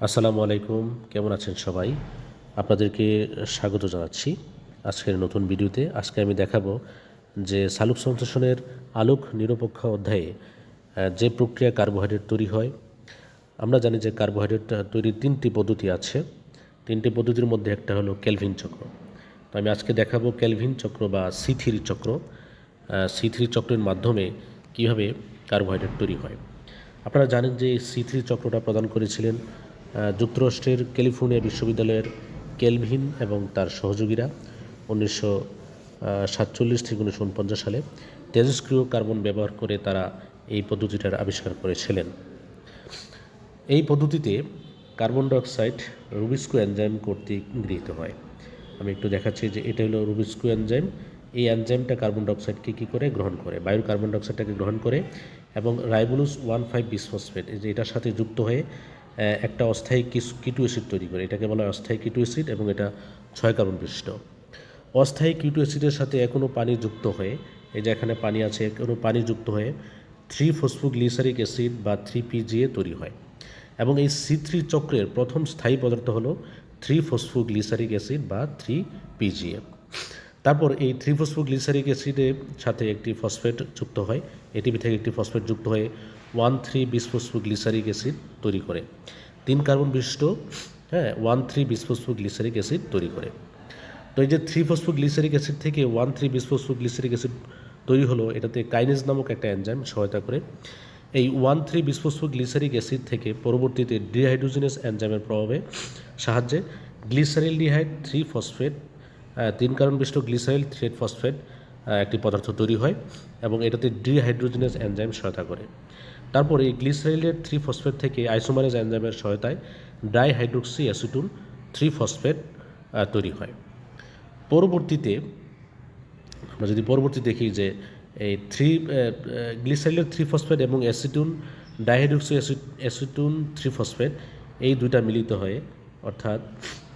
আসসালামু আলাইকুম, কেমন আছেন সবাই? আপনাদেরকে স্বাগত জানাচ্ছি আজকের নতুন ভিডিওতে। আজকে আমি দেখাবো যে সালোক সংশ্লেষণের আলোক নিরপেক্ষ অধ্যায়ে যে প্রক্রিয়া কার্বোহাইড্রেট তৈরি হয়। আমরা জানি যে কার্বোহাইড্রেট তৈরির 3টি পদ্ধতি আছে। 3টি পদ্ধতির মধ্যে একটা হলো কেলভিন চক্র। তো আমি আজকে দেখাবো কেলভিন চক্র বা সি3 চক্র। সি3 চক্রের মাধ্যমে কীভাবে কার্বোহাইড্রেট তৈরি হয়। আপনারা জানেন যে সি3 চক্রটা প্রদান করেছিলেন যুক্তরাষ্ট্রের ক্যালিফোর্নিয়া বিশ্ববিদ্যালয়ের কেলভিন এবং তার সহযোগীরা 1947 থেকে 1949 সালে তেজস্ক্রিয় কার্বন ব্যবহার করে তারা এই পদ্ধতিটার আবিষ্কার করেছিলেন। এই পদ্ধতিতে কার্বন ডাইঅক্সাইড রুবিস্কো এনজাইম কর্তৃক গৃহীত হয়। আমি একটু দেখাচ্ছি যে এটা হলো রুবিস্কো এনজাইম। এই এনজাইমটা কার্বন ডাইঅক্সাইডকে কী করে গ্রহণ করে, বায়ুর কার্বন ডাইঅক্সাইডটাকে গ্রহণ করে এবং রাইবোলোজ 1,5 বিসফসফেট এই যে এটার সাথে যুক্ত হয়ে একটা অস্থায়ী কিটো অ্যাসিড তৈরি করে। এটাকে বলা হয় অস্থায়ী কিটো অ্যাসিড এবং এটা 6 কার্বন বিশিষ্ট। অস্থায়ী কিটো অ্যাসিডের সাথে এখনও পানি যুক্ত হয়ে, এই যে এখানে পানি আছে, এখনও পানি যুক্ত হয়ে 3-ফসফোগ্লিসারিক অ্যাসিড বা 3-PGA তৈরি হয় এবং এই সি3 চক্রের প্রথম স্থায়ী পদার্থ হলো 3-ফসফোগ্লিসারিক অ্যাসিড বা 3-PGA। তারপর এই 3-ফসফোগ্লিসারিক অ্যাসিডের সাথে একটি ফসফেট যুক্ত হয়, এটিপি থেকে একটি ফসফেট যুক্ত হয়ে 1,3-বিসফসফোগ্লিসারিক অ্যাসিড তৈরি করে। 3 কার্বন বিশিষ্ট 1,3-বিসফসফোগ্লিসারিক অ্যাসিড তৈরি করে। তো এই যে 3-ফসফোগ্লিসারিক অ্যাসিড থেকে 1,3-বিসফসফোগ্লিসারিক অ্যাসিড তৈরি হলো, এটাতে কাইনেজ নামক একটা এনজাইম সহায়তা করে। এই 1,3-বিসফসফোগ্লিসারিক অ্যাসিড থেকে পরবর্তীতে ডিহাইড্রোজেনেস এনজাইমের প্রভাবে সাহায্যে গ্লিসারিলডিহাইড 3-ফসফেট 3 কার্বন বিশিষ্ট গ্লিসারিল 3-ফসফেট একটি পদার্থ তৈরি হয় এবং এটাতে ডিহাইড্রোজেনেস এনজাইম সহায়তা করে। তারপর এই গ্লিসারিলের 3-ফসফেট থেকে আইসোমারেজ এনজাইমের সহায়তায় ডাইহাইড্রোক্সি অ্যাসিটোন 3-ফসফেট তৈরি হয়। পরবর্তীতে আমরা যদি দেখি যে এই গ্লিসারিলের 3-ফসফেট এবং অ্যাসিটোন ডাইহাইড্রোক্সি অ্যাসিটোন 3-ফসফেট এই দুইটা মিলিত হয়ে, অর্থাৎ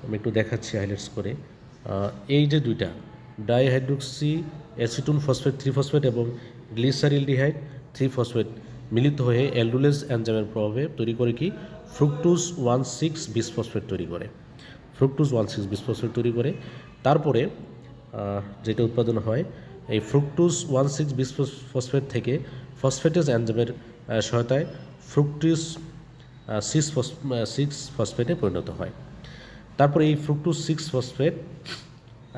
আমি একটু দেখাচ্ছি হাইলাইটস করে, এই যে দুইটা ডাইহাইড্রোক্সি অ্যাসিটোন ফসফেট 3-ফসফেট এবং গ্লিসারিলডিহাইড 3-ফসফেট মিলিত হয়ে অ্যালডোলেজ এনজাইমের প্রভাবে তৈরি করে কি ফ্রুক্টোজ 1,6 বিসফসফেট তৈরি করে। ফ্রুক্টোজ 1,6 বিসফসফেট তৈরি করে। তারপরে যেটা উৎপাদন হয় এই ফ্রুক্টোজ 1,6 বিসফসফেট থেকে ফসফেটেজ এনজাইমের সহায়তায় ফ্রুক্টোজ 6 ফসফেটে পরিণত হয়। তারপরে এই ফ্রুক্টোজ 6 ফসফেট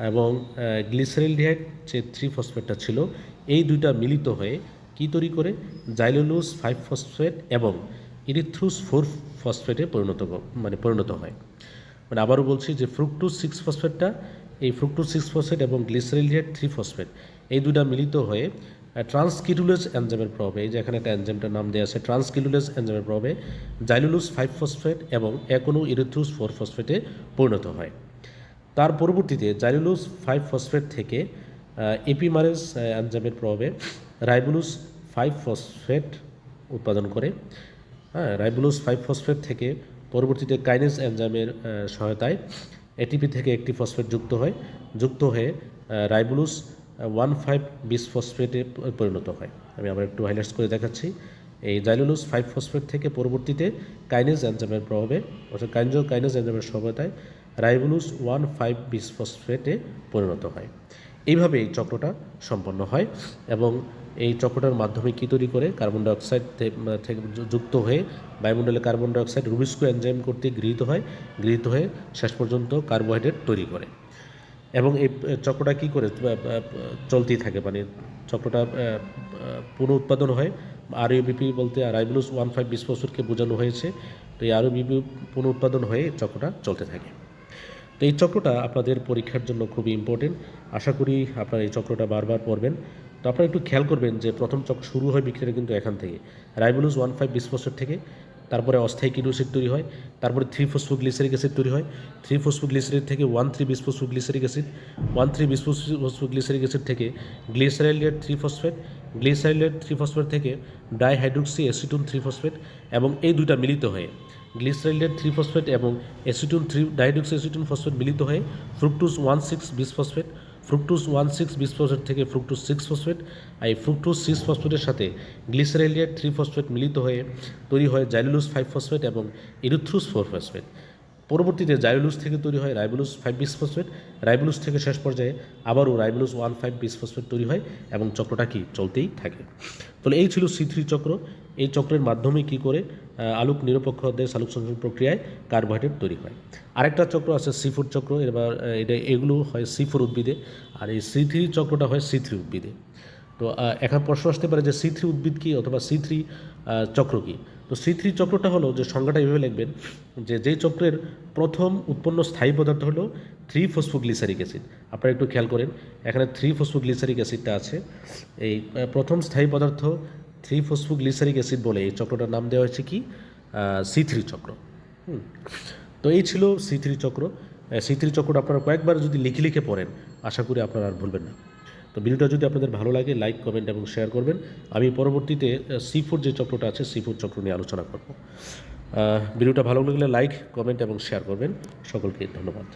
এবং গ্লিসারিলডিহাইড যে 3-ফসফেটটা ছিল, এই দুইটা মিলিত হয়ে কি তৈরি করে জাইলোলোজ 5-ফসফেট এবং ইরিথ্রুস 4-ফসফেটে পরিণত হয়। মানে আবারও বলছি যে ফ্রুক্টোজ 6 ফসফেটটা, এই ফ্রুক্টোজ 6 ফসফেট এবং গ্লিসারিলডিহাইড 3-ফসফেট এই দুইটা মিলিত হয়ে ট্রান্সকিটুলেজ এনজাইমের প্রভাবে, এই যে এখানে একটা এনজাইমটার নাম দেওয়া আছে ট্রান্সকিটুলেজ এনজাইমের প্রভাবে জাইলোলোজ 5-ফসফেট এবং একনু ইরিথ্রুস 4-ফসফেটে পরিণত হয়। তার পরবর্তীতে জাইলোলোজ 5-ফসফেট থেকে এপিমারেজ এনজাইমের প্রভাবে রাইবোলোজ 5-ফসফেট উৎপাদন করে। রাইবোলোজ 5-ফসফেট থেকে পরবর্তীতে কাইনেজ এনজাইমের সহায়তায় এটিপি থেকে একটি ফসফেট যুক্ত হয়ে রাইবোলোজ 1,5 বিসফসফেটে পরিণত হয়। আমি আবার একটু হাইলাইটস করে দেখাচ্ছি। এই জাইলোলোজ 5-ফসফেট থেকে পরবর্তীতে কাইনেজ এনজাইমের প্রভাবে, অর্থাৎ কাইনেজ এনজাইমের সহায়তায় রাইবোলোজ 1,5 বিসফসফেটে পরিণত হয়। এইভাবে এই চক্রটা সম্পন্ন হয় এবং এই চক্রটার মাধ্যমে কী তৈরি করে কার্বন ডাইঅক্সাইড থেকে যুক্ত হয়ে বায়ুমণ্ডলে কার্বন ডাইঅক্সাইড রুবিস্কো এনজাইম কর্তৃক গৃহীত হয়ে শেষ পর্যন্ত কার্বোহাইড্রেট তৈরি করে। এবং এই চক্রটা কী করে চলতেই থাকে, মানে চক্রটা পুনঃ উৎপাদন হয়। আরইউবিপি বলতে রাইবোলোজ 1,5 বিসফসফেটকে বোঝানো হয়েছে। তো এই আরইউবিপি পুনঃ উৎপাদন হয়ে চক্রটা চলতে থাকে। তো এই চক্রটা আপনাদের পরীক্ষার জন্য খুবই ইম্পর্টেন্ট। আশা করি আপনারা এই চক্রটা বারবার পড়বেন। তো আপনারা একটু খেয়াল করবেন যে প্রথম চক্র শুরু হয় বিক্রিয়া কিন্তু এখান থেকে রাইবোলোজ 1,5 বিসফসফেট থেকে, তারপরে অস্থায়ী কিটো অ্যাসিড তৈরি হয়, তারপরে 3-ফসফোগ্লিসারিক অ্যাসিড তৈরি হয়, 3-ফসফোগ্লিসারিক থেকে 1,3 বিসফসফোগ্লিসারিক অ্যাসিড, 1,3 বিসফসফোগ্লিসারিক অ্যাসিড থেকে গ্লিসারিলেট 3-ফসফেট, গ্লিসারিলেট 3-ফসফেট থেকে ডাইহাইড্রোক্সি অ্যাসিটোন 3-ফসফেট এবং এই দুইটা মিলিত হয়ে গ্লিসারিলেট 3-ফসফেট এবং অ্যাসিটোন ডাইহাইড্রোক্সি অ্যাসিটোন ফসফেট মিলিত হয়ে ফ্রুক্টোজ 1,6 বিসফসফেট, ফ্রুকটোজ 1,6 বিসফসফেট থেকে ফ্রুকটোজ 6 ফসফেট, আর এই ফ্রুকটোজ 6 ফসফেটের সাথে গ্লিসারেলিয়েট 3 ফসফেট মিলিত হয়ে তৈরি হয় জাইলুলোজ 5 ফসফেট এবং ইরিথ্রুজ 4 ফসফেট। পরবর্তীতে জাইলুলোজ থেকে তৈরি হয় রাইবোলোজ 5 বিসফসফেট, রাইবোলোজ থেকে শেষ পর্যায়ে আবারও রাইবোলোজ 1,5 বিসফসফেট তৈরি হয় এবং চক্রটা কি চলতেই থাকে। তাহলে এই ছিল C3 চক্র। এই চক্রের মাধ্যমে কি করে আলোক নিরপেক্ষ দেশ আলোক সংশ্লেষণ প্রক্রিয়ায় কার্বোহাইড্রেট তৈরি হয়। আরেকটা চক্র আছে C4 চক্র, এবার এগুলো হয় C4 উদ্ভিদে, আর এই C3 চক্রটা হয় C3 উদ্ভিদে। তো এখন প্রশ্ন আসতে পারে যে C3 উদ্ভিদ কী অথবা C3 চক্র কী। তো C3 চক্রটা হলো, যে সংজ্ঞাটা এইভাবে লিখবেন, যে যেই চক্রের প্রথম উৎপন্ন স্থায়ী পদার্থ হলো 3 ফসফোগ্লিসারিক অ্যাসিড। আপনারা একটু খেয়াল করেন, এখানে 3 ফসফোগ্লিসারিক অ্যাসিডটা আছে। এই প্রথম স্থায়ী পদার্থ 3 ফসফোগ্লিসারিক অ্যাসিড বলে এই চক্রটার নাম দেওয়া হয়েছে কি C3 চক্র। তো এই ছিল C3 চক্র। C3 চক্রটা আপনারা কয়েকবার যদি লিখে পড়েন, আশা করি আপনারা আর ভুলবেন না। তো ভিডিওটা যদি আপনাদের ভালো লাগে, লাইক, কমেন্ট এবং শেয়ার করবেন। আমি পরবর্তীতে C4 যে চক্রটা আছে C4 চক্র নিয়ে আলোচনা করব। ভিডিওটা ভালো লাগলে লাইক, কমেন্ট এবং শেয়ার করবেন। সকলকে ধন্যবাদ।